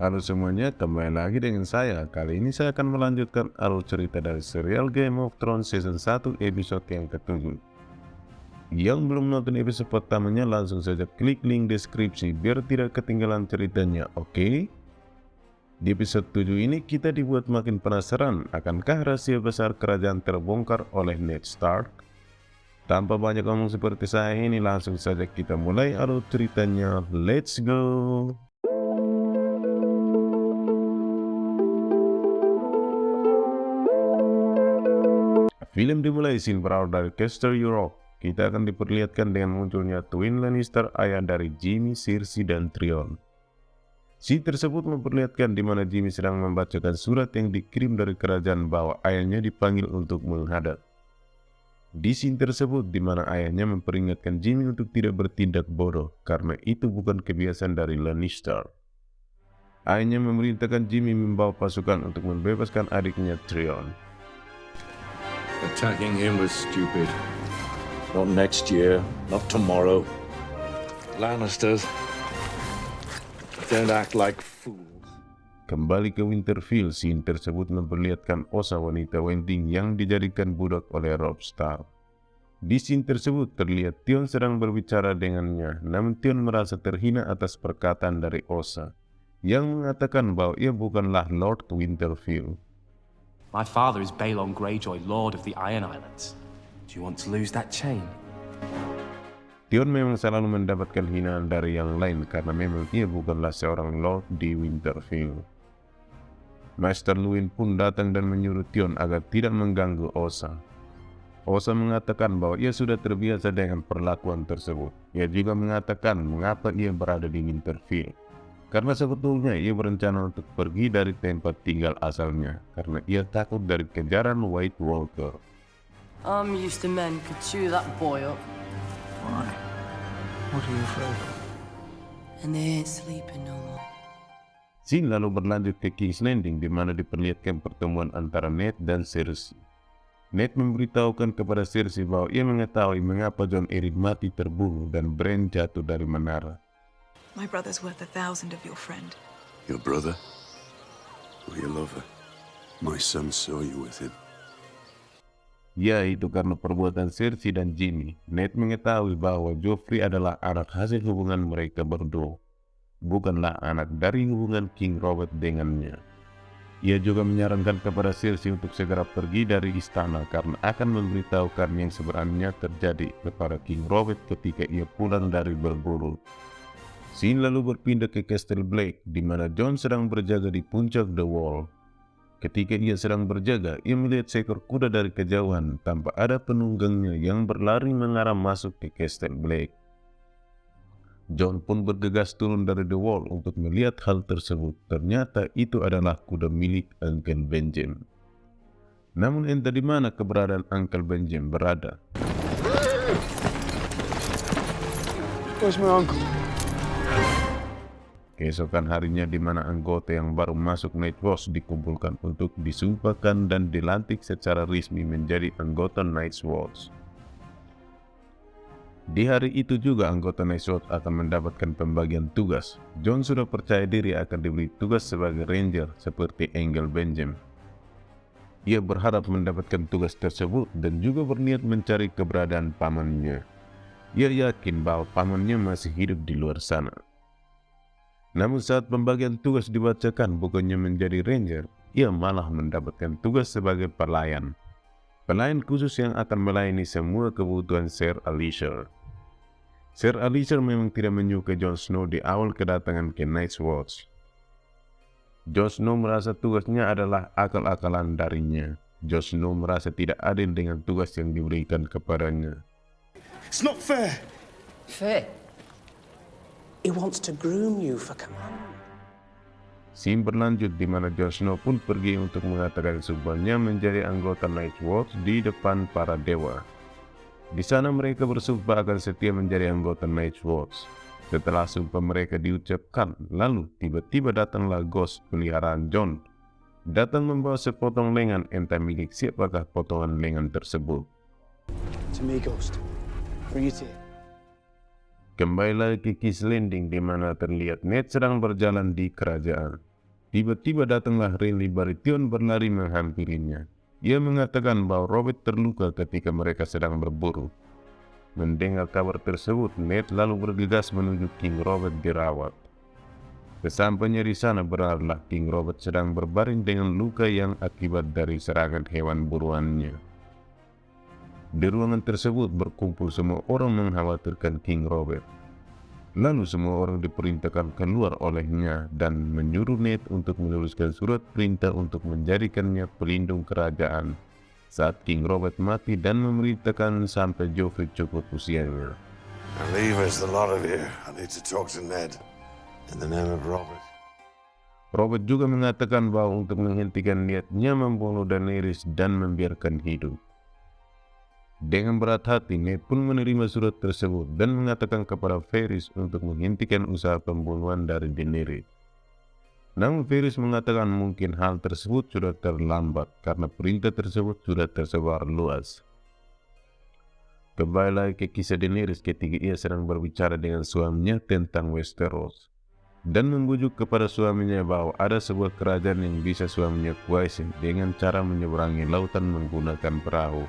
Halo semuanya, kembali lagi dengan saya. Kali ini saya akan melanjutkan alur cerita dari serial Game of Thrones Season 1 episode yang ke-7. Yang belum nonton episode pertamanya langsung saja klik link deskripsi biar tidak ketinggalan ceritanya, oke? Di episode 7 ini kita dibuat makin penasaran akankah rahasia besar kerajaan terbongkar oleh Ned Stark? Tanpa banyak ngomong seperti saya ini, langsung saja kita mulai alur ceritanya. Let's go! Film dimulai scene berawal dari Castle Europe. Kita akan diperlihatkan dengan munculnya Twin Lannister, ayah dari Jaime, Cersei, dan Tyrion. Scene tersebut memperlihatkan di mana Jaime sedang membacakan surat yang dikirim dari kerajaan bahwa ayahnya dipanggil untuk menghadap. Di scene tersebut di mana ayahnya memperingatkan Jaime untuk tidak bertindak bodoh karena itu bukan kebiasaan dari Lannister. Ayahnya memerintahkan Jaime membawa pasukan untuk membebaskan adiknya Tyrion. Attacking him was stupid. Not next year, not tomorrow. Lannisters, don't act like fools. Kembali ke Winterfell, scene tersebut memperlihatkan Osa, wanita Wending yang dijadikan budak oleh Robb Stark. Di scene tersebut terlihat Theon sedang berbicara dengannya, namun Theon merasa terhina atas perkataan dari Osa yang mengatakan bahwa ia bukanlah Lord Winterfell. My father is Balon Greyjoy, Lord of the Iron Islands. Do you want to lose that chain? Theon memang selalu mendapatkan hinaan dari yang lain karena memang ia bukanlah seorang Lord di Winterfell. Maester Luwin pun datang dan menyuruh Theon agar tidak mengganggu Osa. Osa mengatakan bahwa ia sudah terbiasa dengan perlakuan tersebut. Ia juga mengatakan mengapa ia berada di Winterfell. Karena sebetulnya ia berencana untuk pergi dari tempat tinggal asalnya karena ia takut dari kejaran White Walker. I'm used to men could chew that boy up. Why? What are you afraid of? And they ain't sleeping no more. Scene lalu berlanjut ke King's Landing di mana diperlihatkan pertemuan antara Ned dan Cersei. Ned memberitahukan kepada Cersei bahwa ia mengetahui mengapa Jon Arryn mati terbunuh dan Bran jatuh dari menara. My brother's worth 1,000 of your friend. Your brother? Or your lover? My son saw you with him. Ya, itu karena perbuatan Cersei dan Jaime. Ned mengetahui bahwa Joffrey adalah anak hasil hubungan mereka berdua, bukanlah anak dari hubungan King Robert dengannya. Ia juga menyarankan kepada Cersei untuk segera pergi dari istana karena akan memberitahukan yang sebenarnya terjadi kepada King Robert ketika ia pulang dari berburu. Scene lalu berpindah ke Castle Black di mana Jon sedang berjaga di puncak The Wall. Ketika ia sedang berjaga, ia melihat seekor kuda dari kejauhan tanpa ada penunggangnya yang berlari mengarah masuk ke Castle Black. Jon pun bergegas turun dari The Wall untuk melihat hal tersebut. Ternyata itu adalah kuda milik Uncle Benjen. Namun entah di mana keberadaan Uncle Benjen berada. Where's my uncle? Keesokan harinya di mana anggota yang baru masuk Night Watch dikumpulkan untuk disumpahkan dan dilantik secara resmi menjadi anggota Night Watch. Di hari itu juga anggota Night Watch akan mendapatkan pembagian tugas. Jon sudah percaya diri akan diberi tugas sebagai ranger seperti Uncle Benjen. Ia berharap mendapatkan tugas tersebut dan juga berniat mencari keberadaan pamannya. Ia yakin bahwa pamannya masih hidup di luar sana. Namun saat pembagian tugas dibacakan, bukannya menjadi ranger, ia malah mendapatkan tugas sebagai pelayan. Pelayan khusus yang akan melayani semua kebutuhan Ser Alliser. Ser Alliser memang tidak menyukai Jon Snow di awal kedatangan ke Night's Watch. Jon Snow merasa tugasnya adalah akal-akalan darinya. Jon Snow merasa tidak adil dengan tugas yang diberikan kepadanya. It's not fair. Fair. He wants to groom you for command. Scene berlanjut di mana Jon Snow pun pergi untuk mengatakan sumpahnya menjadi anggota Night Watch di depan para dewa. Di sana mereka bersumpah akan setia menjadi anggota Night Watch. Setelah sumpah mereka diucapkan, lalu tiba-tiba datanglah Ghost peliharaan Jon. Datang membawa sepotong lengan, entah milik siapakah potongan lengan tersebut. To me, Ghost. Bring it here. Kembali lagi ke King's Landing di mana terlihat Ned sedang berjalan di kerajaan. Tiba-tiba datanglah Renly Baratheon berlari menghampirinya. Ia mengatakan bahwa Robert terluka ketika mereka sedang berburu. Mendengar kabar tersebut, Ned lalu bergegas menuju King Robert dirawat. Sesampainya di sana benarlah King Robert sedang berbaring dengan luka yang akibat dari serangan hewan buruannya. Di ruangan tersebut berkumpul semua orang mengkhawatirkan King Robert. Lalu semua orang diperintahkan keluar olehnya dan menyuruh Ned untuk menuliskan surat perintah untuk menjadikannya pelindung kerajaan saat King Robert mati dan memerintahkan sampai Joffrey cukup usianya. Now leave us, the lot of you. I need to talk to Ned. In the name of Robert. Robert juga mengatakan bahwa untuk menghentikan niatnya membunuh Daenerys dan membiarkan hidup. Dengan berat hati, Ned pun menerima surat tersebut dan mengatakan kepada Varys untuk menghentikan usaha pembunuhan dari Daenerys. Namun Varys mengatakan mungkin hal tersebut sudah terlambat karena perintah tersebut sudah tersebar luas. Kembali lagi ke kisah Daenerys ketika ia sedang berbicara dengan suaminya tentang Westeros dan membujuk kepada suaminya bahwa ada sebuah kerajaan yang bisa suaminya kuasai dengan cara menyeberangi lautan menggunakan perahu.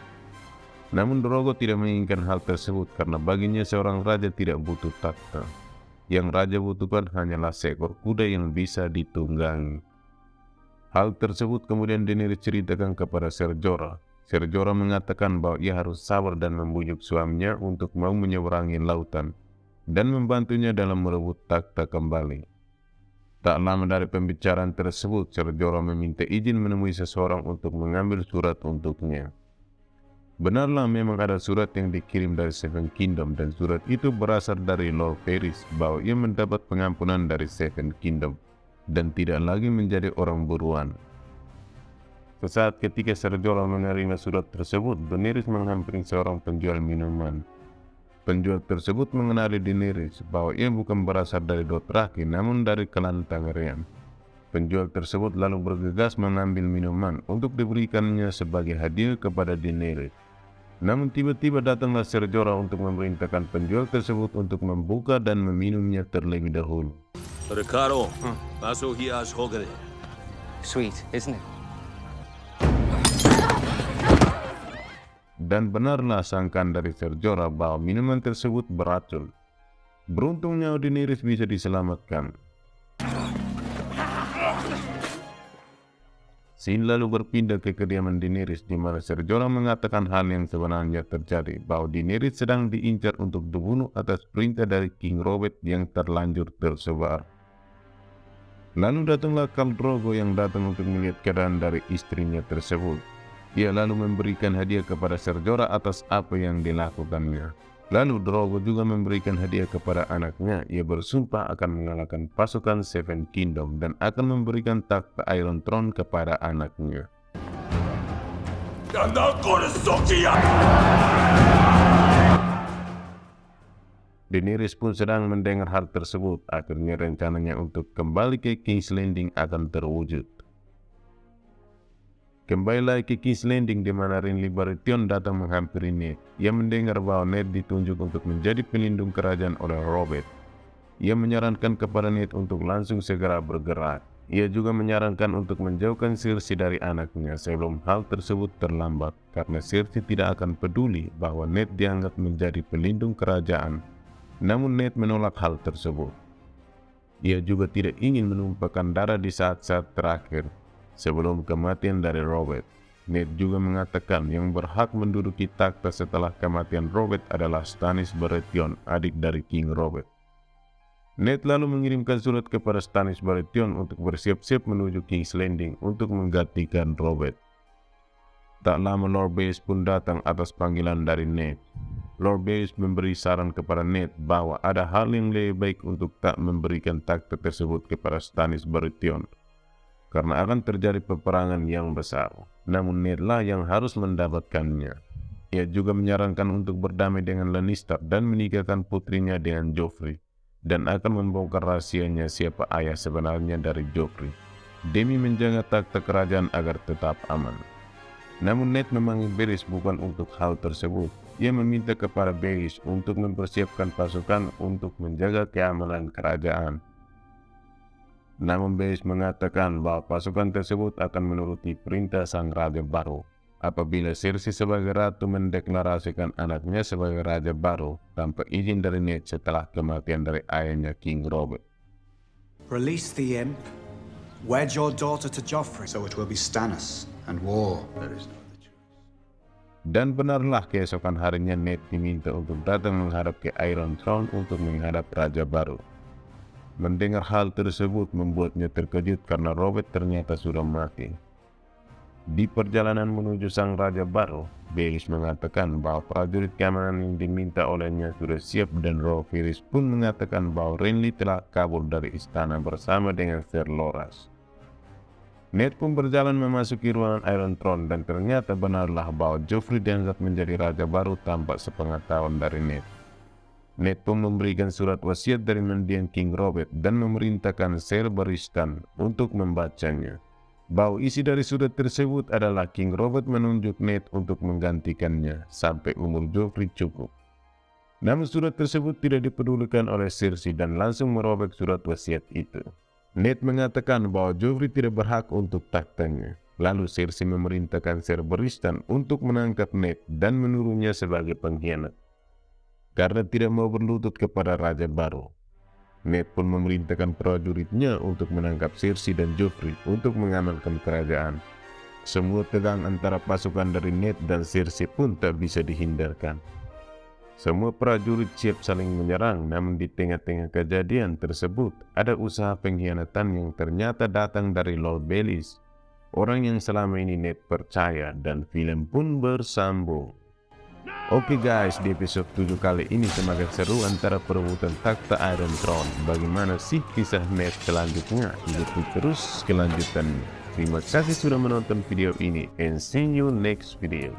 Namun Drogo tidak menginginkan hal tersebut karena baginya seorang raja tidak butuh takhta. Yang raja butuhkan hanyalah seekor kuda yang bisa ditunggangi. Hal tersebut kemudian Daenerys ceritakan kepada Ser Jorah. Ser Jorah mengatakan bahwa ia harus sabar dan membujuk suaminya untuk mau menyeberangi lautan dan membantunya dalam merebut takhta kembali. Tak lama dari pembicaraan tersebut, Ser Jorah meminta izin menemui seseorang untuk mengambil surat untuknya. Benarlah memang ada surat yang dikirim dari Seven Kingdom dan surat itu berasal dari Lord Varys bahwa ia mendapat pengampunan dari Seven Kingdom dan tidak lagi menjadi orang buruan. Sesaat ketika Ser Jorah menerima surat tersebut, Daenerys menghampiri seorang penjual minuman. Penjual tersebut mengenali Daenerys bahwa ia bukan berasal dari Dothraki namun dari klan Targaryen. Penjual tersebut lalu bergegas mengambil minuman untuk diberikannya sebagai hadiah kepada Daenerys. Namun tiba-tiba datanglah Ser Jorah untuk memerintahkan penjual tersebut untuk membuka dan meminumnya terlebih dahulu. Ricardo, paso hias hogere. Sweet, isn't it? Dan benarlah sangkaan dari Ser Jorah bahwa minuman tersebut beracun. Beruntungnya Daenerys bisa diselamatkan. Scene lalu berpindah ke kediaman Daenerys di mana Ser Jorah mengatakan hal yang sebenarnya terjadi, bahwa Daenerys sedang diincar untuk dibunuh atas perintah dari King Robert yang terlanjur tersebar. Lalu datanglah Khal Drogo yang datang untuk melihat keadaan dari istrinya tersebut. Ia lalu memberikan hadiah kepada Ser Jorah atas apa yang dilakukannya. Lalu Drogo juga memberikan hadiah kepada anaknya. Ia bersumpah akan mengalahkan pasukan Seven Kingdom dan akan memberikan takhta Iron Throne kepada anaknya. Daenerys pun sedang mendengar hal tersebut. Akhirnya rencananya untuk kembali ke King's Landing akan terwujud. Kembali lagi ke King's Landing di mana Renly Baratheon datang menghampiri Ned. Ia mendengar bahwa Ned ditunjuk untuk menjadi pelindung kerajaan oleh Robert. Ia menyarankan kepada Ned untuk langsung segera bergerak. Ia juga menyarankan untuk menjauhkan Cersei dari anaknya sebelum hal tersebut terlambat karena Cersei tidak akan peduli bahwa Ned dianggap menjadi pelindung kerajaan. Namun Ned menolak hal tersebut. Ia juga tidak ingin menumpahkan darah di saat-saat terakhir sebelum kematian dari Robert. Ned juga mengatakan yang berhak menduduki takhta setelah kematian Robert adalah Stannis Baratheon, adik dari King Robert. Ned lalu mengirimkan surat kepada Stannis Baratheon untuk bersiap-siap menuju King's Landing untuk menggantikan Robert. Tak lama Lord Varys pun datang atas panggilan dari Ned. Lord Varys memberi saran kepada Ned bahwa ada hal yang lebih baik untuk tak memberikan takhta tersebut kepada Stannis Baratheon karena akan terjadi peperangan yang besar. Namun Nedlah yang harus mendapatkannya. Ia juga menyarankan untuk berdamai dengan Lannister dan menikahkan putrinya dengan Joffrey, dan akan membongkar rahasianya siapa ayah sebenarnya dari Joffrey, demi menjaga takhta kerajaan agar tetap aman. Namun Ned memanggil Varys bukan untuk hal tersebut. Ia meminta kepada Varys untuk mempersiapkan pasukan untuk menjaga keamanan kerajaan. Namun Baelish mengatakan bahwa pasukan tersebut akan menuruti perintah sang raja baru. Apabila Cersei sebagai ratu mendeklarasikan anaknya sebagai raja baru tanpa izin dari Ned setelah kematian dari ayahnya King Robert. Release the imp, wed your daughter to Joffrey, so it will be Stannis and war. There is no other choice. Dan benarlah keesokan harinya Ned diminta untuk datang menghadap ke Iron Throne untuk menghadap raja baru. Mendengar hal tersebut membuatnya terkejut karena Robert ternyata sudah mati. Di perjalanan menuju sang raja baru, Baelish mengatakan bahwa prajurit keamanan yang diminta olehnya sudah siap dan Robb Varys pun mengatakan bahwa Renly telah kabur dari istana bersama dengan Ser Loras. Ned pun berjalan memasuki ruangan Iron Throne dan ternyata benarlah bahwa Joffrey diangkat menjadi raja baru tanpa sepengetahuan dari Ned. Ned pun memberikan surat wasiat dari mendiang King Robert dan memerintahkan Ser Barristan untuk membacanya. Bahwa isi dari surat tersebut adalah King Robert menunjuk Ned untuk menggantikannya sampai umur Joffrey cukup. Namun surat tersebut tidak dipedulikan oleh Cersei dan langsung merobek surat wasiat itu. Ned mengatakan bahwa Joffrey tidak berhak untuk taktanya. Lalu Cersei memerintahkan Ser Barristan untuk menangkap Ned dan menuruhnya sebagai pengkhianat. Karena tidak mau berlutut kepada raja baru, Ned pun memerintahkan prajuritnya untuk menangkap Cersei dan Joffrey untuk mengamankan kerajaan. Semua tegang antara pasukan dari Ned dan Cersei pun tak bisa dihindarkan. Semua prajurit siap saling menyerang, namun di tengah-tengah kejadian tersebut ada usaha pengkhianatan yang ternyata datang dari Lord Baelish, orang yang selama ini Ned percaya, dan film pun bersambung. Oke guys, di episode 7 kali ini semakin seru antara perebutan takhta Iron Throne. Bagaimana sih kisah Ned selanjutnya? Ikuti terus kelanjutannya. Terima kasih sudah menonton video ini and see you next video.